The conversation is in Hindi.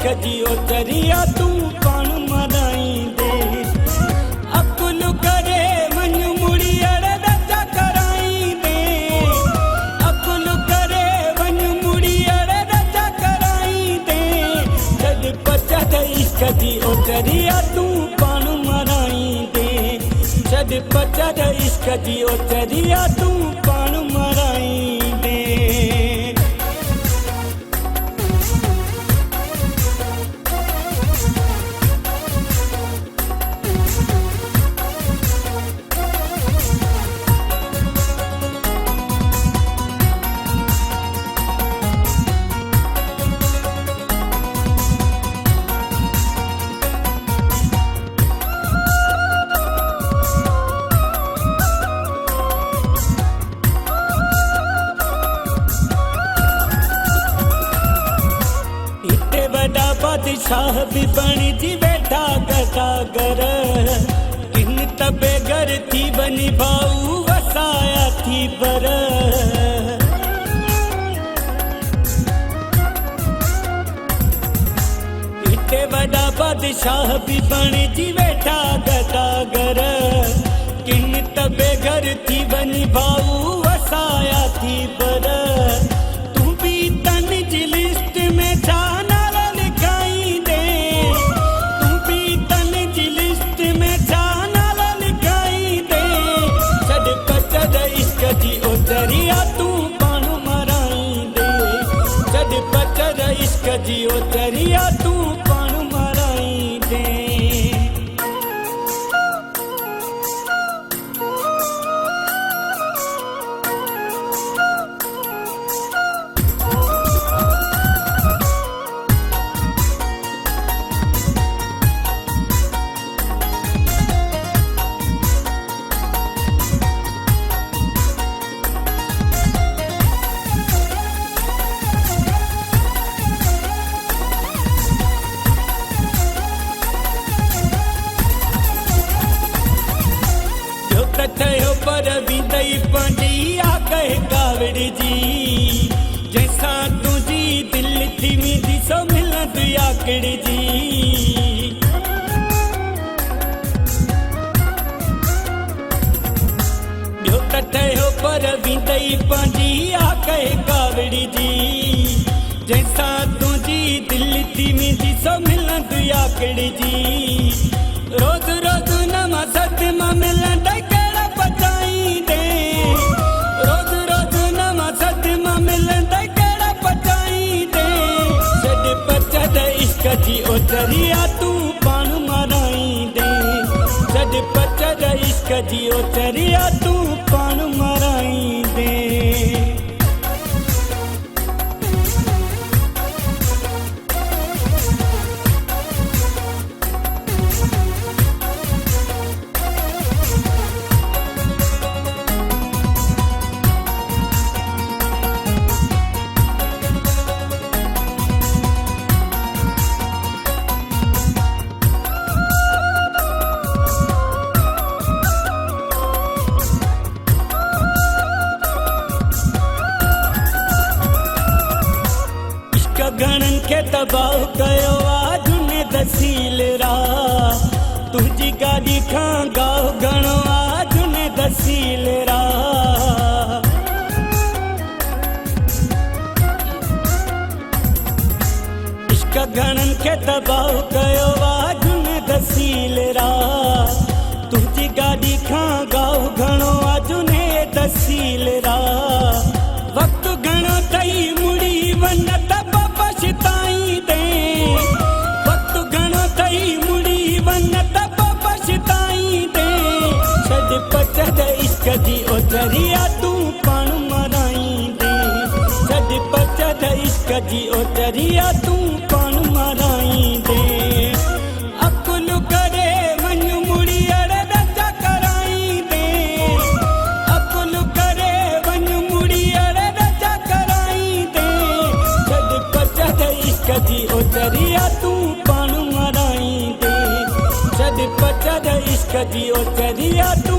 जी ओ चरिया तू पाण मराई दे अकुल करे मन मुड़ी अड़े रजा कराई दे अकुल करे मन मुड़ी अड़े रजा कराई दे जद पचद इश्क जी ओ चरिया तू पाण मराई दे जद पचद इश्क जी ओ चरिया तू पाण मराई दे। बादशाह भी बनी जी बैठा गदागर इन तबे घर थी बनी भाऊ वसाया थी बर इतने बड़ा बादशाह भी बनी जी बैठा गदागर किन तबे घर थी बनी भाऊ वसाया थी बर तू भी तन जी लिस्ट में जाना चरिया तू पाण मराई दे जद पचद इश्क जी ओ चरिया तू पाण मराई दे। कथयो पर विदई पंडिया कह कावड़ जी जैसा तुझी दिल थी मिली सो मिलत आकड़ जी जो कथयो पर विदई पंडिया कह कावड़ जी जैसा तुझी दिल थी मिली सो मिलत आकड़ जी रोज रोज नमा सदमा मिलन पचाई दे रोज रोज नवा सदमा मिलंदा केड़ा पचाई दे जद पचद इश्क जी ओ चरिया तू पाण मराई दे जद पचद इश्क जी ओ चरिया तू पाण मराई दे। गणन के तबाह कयो आज ने दसील रा तुझी गाड़ी खां गाओ गणो आज ने दसील रा इश्क गणन के तबाह कयो आज ने दसील रा तुझी गाड़ी खां गाओ गणो आज ने दसील रा वक्त गणो तई मुड़ी वन पछताई दे वक्त घणो थई मुड़ी वन तब पछताई दे छद पचद इश्क जी ओ चरिया तू पाण मराई दे छद पचद इश्क जी ओ चरिया तू पाण मराई दे अकुल करे मन मुड़ी अड़े रजा कराई दे अकुल करे मन मुड़ी अड़े रजा कराई दे छद पचद इश्क जी ओ चरिया तू पाण मराई दे जद पचद इश्क जी ओ चरिया तू